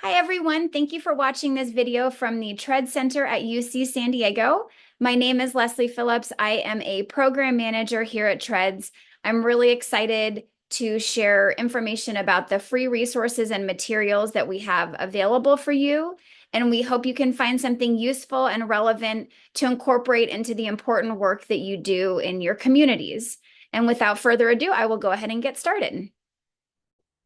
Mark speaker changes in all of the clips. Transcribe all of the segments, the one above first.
Speaker 1: Hi, everyone. Thank you for watching this video from the TREDS Center at UC San Diego. My name is Leslie Phillips. I am a program manager here at TREDS. I'm really excited to share information about the free resources and materials that we have available for you. And we hope you can find something useful and relevant to incorporate into the important work that you do in your communities. And without further ado, I will go ahead and get started.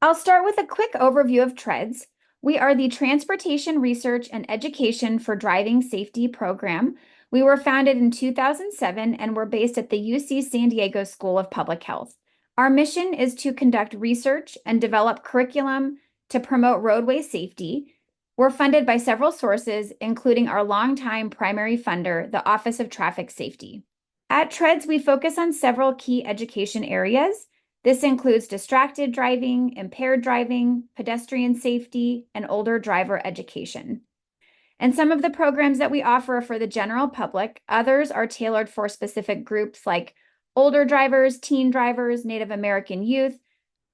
Speaker 1: I'll start with a quick overview of TREDS. We are the Transportation Research and Education for Driving Safety program. We were founded in 2007 and we're based at the UC San Diego School of Public Health. Our mission is to conduct research and develop curriculum to promote roadway safety. We're funded by several sources, including our longtime primary funder, the Office of Traffic Safety. At TREDS, we focus on several key education areas. This includes distracted driving, impaired driving, pedestrian safety, and older driver education. And some of the programs that we offer are for the general public. Others are tailored for specific groups like older drivers, teen drivers, Native American youth,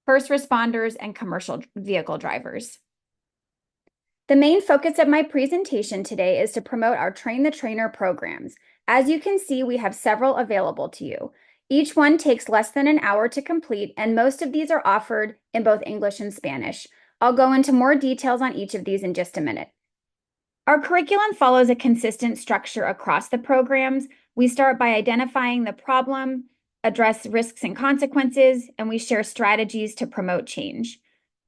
Speaker 1: first responders, and commercial vehicle drivers. The main focus of my presentation today is to promote our Train the Trainer programs. As you can see, we have several available to you. Each one takes less than an hour to complete, and most of these are offered in both English and Spanish. I'll go into more details on each of these in just a minute. Our curriculum follows a consistent structure across the programs. We start by identifying the problem, address risks and consequences, and we share strategies to promote change.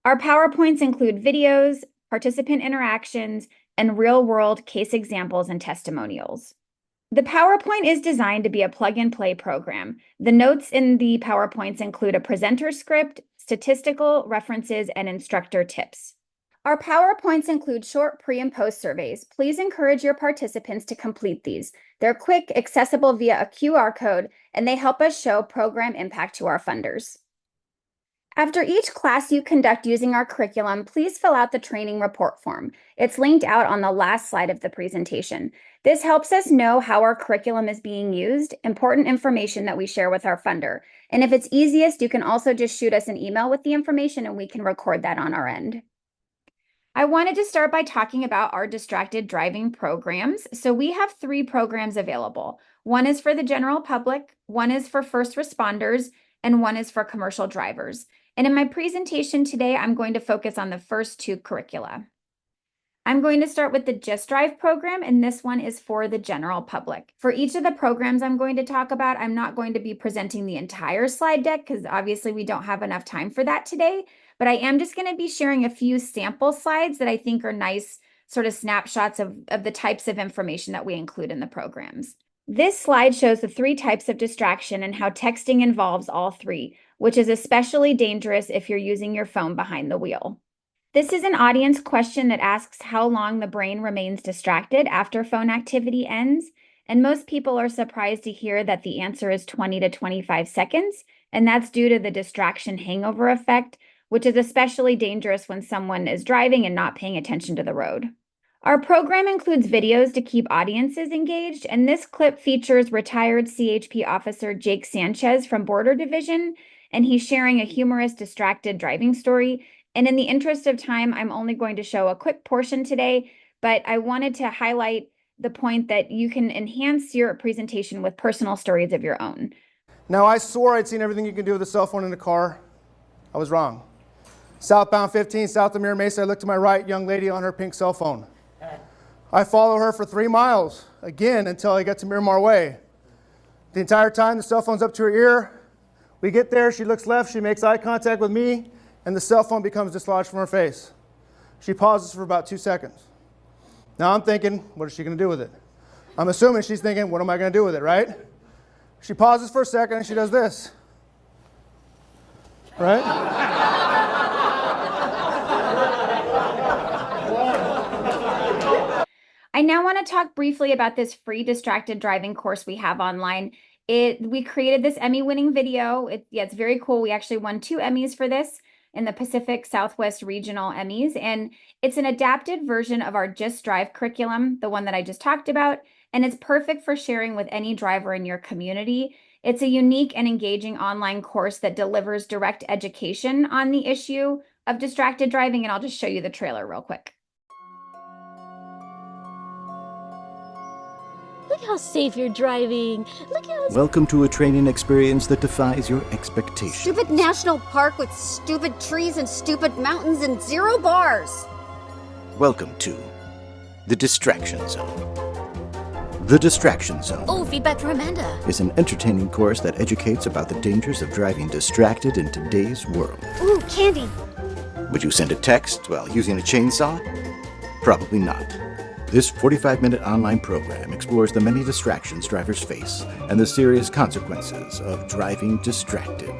Speaker 1: Our PowerPoints include videos, participant interactions, and real-world case examples and testimonials. The PowerPoint is designed to be a plug-and-play program. The notes in the PowerPoints include a presenter script, statistical references, and instructor tips. Our PowerPoints include short pre- and post surveys. Please encourage your participants to complete these. They're quick, accessible via a QR code, and they help us show program impact to our funders. After each class you conduct using our curriculum, please fill out the training report form. It's linked out on the last slide of the presentation. This helps us know how our curriculum is being used, important information that we share with our funder. And if it's easiest, you can also just shoot us an email with the information and we can record that on our end. I wanted to start by talking about our distracted driving programs. So we have 3 programs available. One is for the general public, one is for first responders, and one is for commercial drivers. And in my presentation today, I'm going to focus on the first 2 curricula. I'm going to start with the Just Drive program, and this one is for the general public. For each of the programs I'm going to talk about, I'm not going to be presenting the entire slide deck because obviously we don't have enough time for that today, but I am just going to be sharing a few sample slides that I think are nice sort of snapshots of the types of information that we include in the programs. This slide shows the 3 types of distraction and how texting involves all 3, which is especially dangerous if you're using your phone behind the wheel. This is an audience question that asks how long the brain remains distracted after phone activity ends, and most people are surprised to hear that the answer is 20 to 25 seconds, and that's due to the distraction hangover effect, which is especially dangerous when someone is driving and not paying attention to the road. Our program includes videos to keep audiences engaged, and this clip features retired CHP officer Jake Sanchez from Border Division, and he's sharing a humorous distracted driving story. And in the interest of time, I'm only going to show a quick portion today, but I wanted to highlight the point that you can enhance your presentation with personal stories of your own.
Speaker 2: Now, I swore I'd seen everything you can do with a cell phone in a car. I was wrong. Southbound 15, south of Mira Mesa, I looked to my right, young lady on her pink cell phone. I follow her for 3 miles, again, until I get to Miramar Way. The entire time, the cell phone's up to her ear. We get there, she looks left, she makes eye contact with me, and the cell phone becomes dislodged from her face. She pauses for about 2 seconds. Now I'm thinking, what is she going to do with it? I'm assuming she's thinking, what am I going to do with it, right? She pauses for a second and she does this. Right?
Speaker 1: I now want to talk briefly about this free distracted driving course we have online. We created this Emmy-winning video. It's very cool. We actually won 2 Emmys for this in the Pacific Southwest Regional Emmys, and it's an adapted version of our Just Drive curriculum, the one that I just talked about, and it's perfect for sharing with any driver in your community. It's a unique and engaging online course that delivers direct education on the issue of distracted driving, and I'll just show you the trailer real quick.
Speaker 3: Look how safe you're driving. Look how...
Speaker 4: Welcome to a training experience that defies your expectations.
Speaker 5: Stupid national park with stupid trees and stupid mountains and 0 bars.
Speaker 4: Welcome to the Distraction Zone. The Distraction Zone.
Speaker 3: Oh, feedback from Amanda.
Speaker 4: Is an entertaining course that educates about the dangers of driving distracted in today's world.
Speaker 5: Ooh, candy.
Speaker 4: Would you send a text while using a chainsaw? Probably not. This 45-minute online program explores the many distractions drivers face and the serious consequences of driving distracted.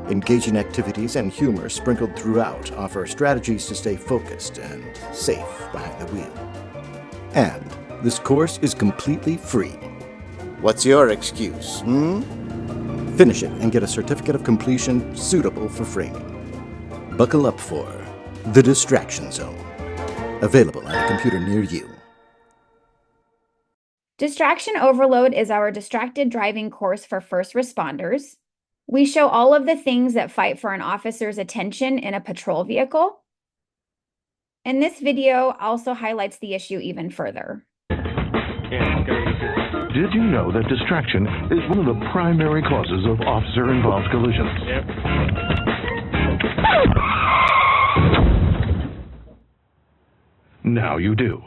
Speaker 4: Engaging activities and humor sprinkled throughout offer strategies to stay focused and safe behind the wheel. And this course is completely free. What's your excuse, Finish it and get a certificate of completion suitable for framing. Buckle up for the Distraction Zone. Available on a computer near you.
Speaker 1: Distraction overload is our distracted driving course for first responders. We show all of the things that fight for an officer's attention in a patrol vehicle. And this video also highlights the issue even further.
Speaker 6: Did you know that distraction is one of the primary causes of officer-involved collisions? Now you do.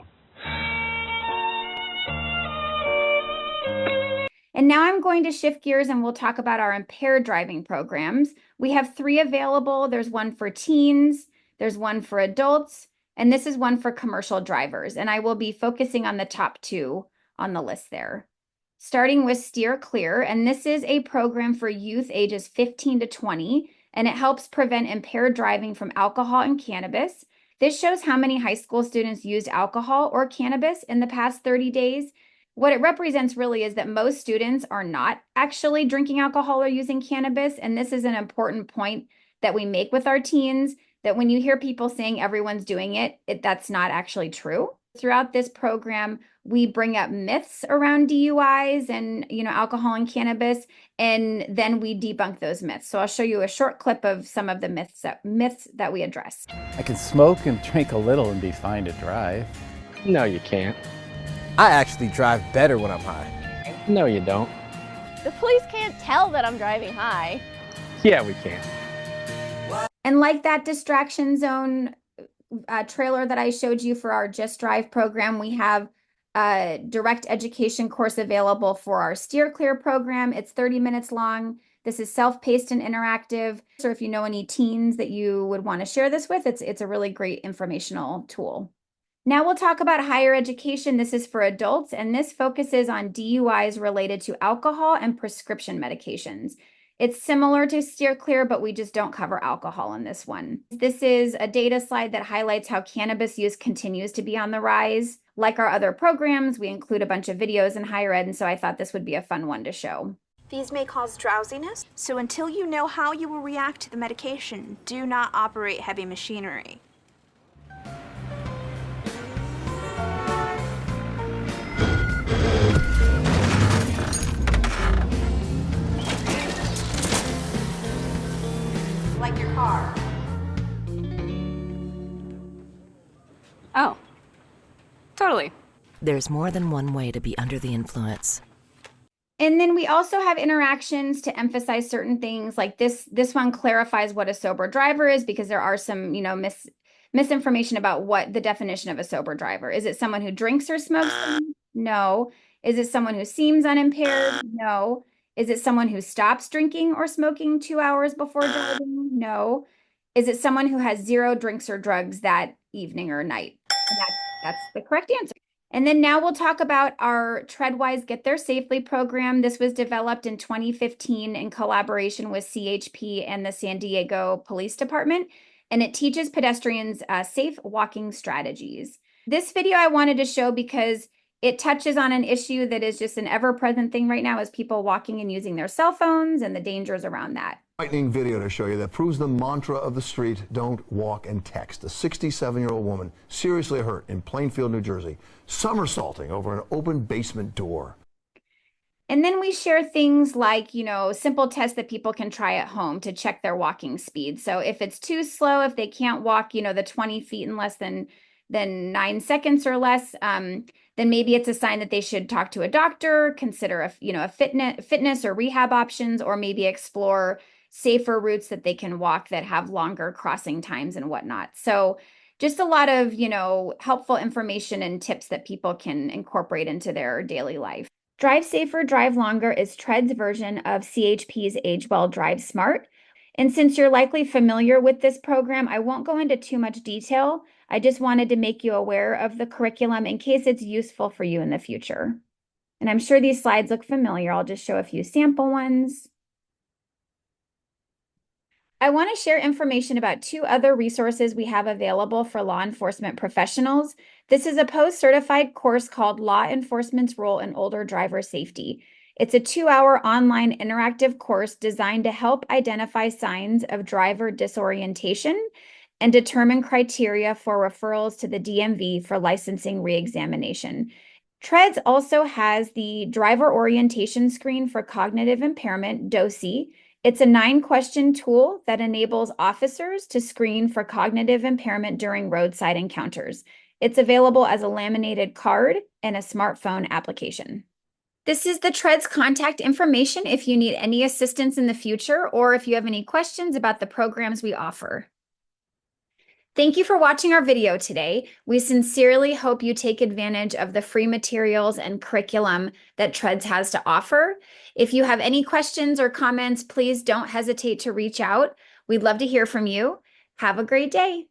Speaker 1: And now I'm going to shift gears and we'll talk about our impaired driving programs. We have 3 available. There's one for teens, there's one for adults, and this is one for commercial drivers. And I will be focusing on the top 2 on the list there. Starting with Steer Clear, and this is a program for youth ages 15 to 20, and it helps prevent impaired driving from alcohol and cannabis. This shows how many high school students used alcohol or cannabis in the past 30 days. What it represents really is that most students are not actually drinking alcohol or using cannabis, and this is an important point that we make with our teens, that when you hear people saying everyone's doing it, that's not actually true. Throughout this program, we bring up myths around DUIs and alcohol and cannabis, and then we debunk those myths. So I'll show you a short clip of some of the myths that we address.
Speaker 7: I can smoke and drink a little and be fine to drive.
Speaker 8: No, you can't.
Speaker 9: I actually drive better when I'm high.
Speaker 8: No, you don't.
Speaker 10: The police can't tell that I'm driving high.
Speaker 8: Yeah, we can.
Speaker 1: And like that distraction zone trailer that I showed you for our Just Drive program, we have a direct education course available for our Steer Clear program. It's 30 minutes long. This is self-paced and interactive. So if you know any teens that you would want to share this with, it's a really great informational tool. Now we'll talk about higher education. This is for adults, and this focuses on DUIs related to alcohol and prescription medications. It's similar to Steer Clear, but we just don't cover alcohol in this one. This is a data slide that highlights how cannabis use continues to be on the rise. Like our other programs, we include a bunch of videos in higher ed, and so I thought this would be a fun one to show.
Speaker 11: These may cause drowsiness, so until you know how you will react to the medication, do not operate heavy machinery. Like your car.
Speaker 10: Oh, totally.
Speaker 12: There's more than one way to be under the influence.
Speaker 1: And then we also have interactions to emphasize certain things, like this one clarifies what a sober driver is, because there are some, misinformation about what the definition of a sober driver. Is it someone who drinks or smokes? No. Is it someone who seems unimpaired? No. Is it someone who stops drinking or smoking 2 hours before driving? No. Is it someone who has 0 drinks or drugs that evening or night? And that's the correct answer. And then now we'll talk about our TREDWise Get There Safely program. This was developed in 2015 in collaboration with CHP and the San Diego Police Department, and it teaches pedestrians safe walking strategies. This video I wanted to show because it touches on an issue that is just an ever-present thing right now, is people walking and using their cell phones and the dangers around that.
Speaker 13: Lightning video to show you that proves the mantra of the street: don't walk and text. A 67-year-old woman seriously hurt in Plainfield, New Jersey, somersaulting over an open basement door.
Speaker 1: And then we share things like, simple tests that people can try at home to check their walking speed. So if it's too slow, if they can't walk, the 20 feet in less than than 9 seconds or less, then maybe it's a sign that they should talk to a doctor, consider a fitness or rehab options, or maybe explore safer routes that they can walk that have longer crossing times and whatnot. So just a lot of, helpful information and tips that people can incorporate into their daily life. Drive Safer, Drive Longer is TREDS version of CHP's Age Well, Drive Smart. And since you're likely familiar with this program, I won't go into too much detail. I just wanted to make you aware of the curriculum in case it's useful for you in the future. And I'm sure these slides look familiar. I'll just show a few sample ones. I want to share information about 2 other resources we have available for law enforcement professionals. This is a post-certified course called Law Enforcement's Role in Older Driver Safety. It's a 2-hour online interactive course designed to help identify signs of driver disorientation and determine criteria for referrals to the DMV for licensing reexamination. TREDS also has the Driver Orientation Screen for Cognitive Impairment, DOSI. It's a 9-question tool that enables officers to screen for cognitive impairment during roadside encounters. It's available as a laminated card and a smartphone application. This is the TREDS contact information if you need any assistance in the future or if you have any questions about the programs we offer. Thank you for watching our video today. We sincerely hope you take advantage of the free materials and curriculum that TREDS has to offer. If you have any questions or comments, please don't hesitate to reach out. We'd love to hear from you. Have a great day.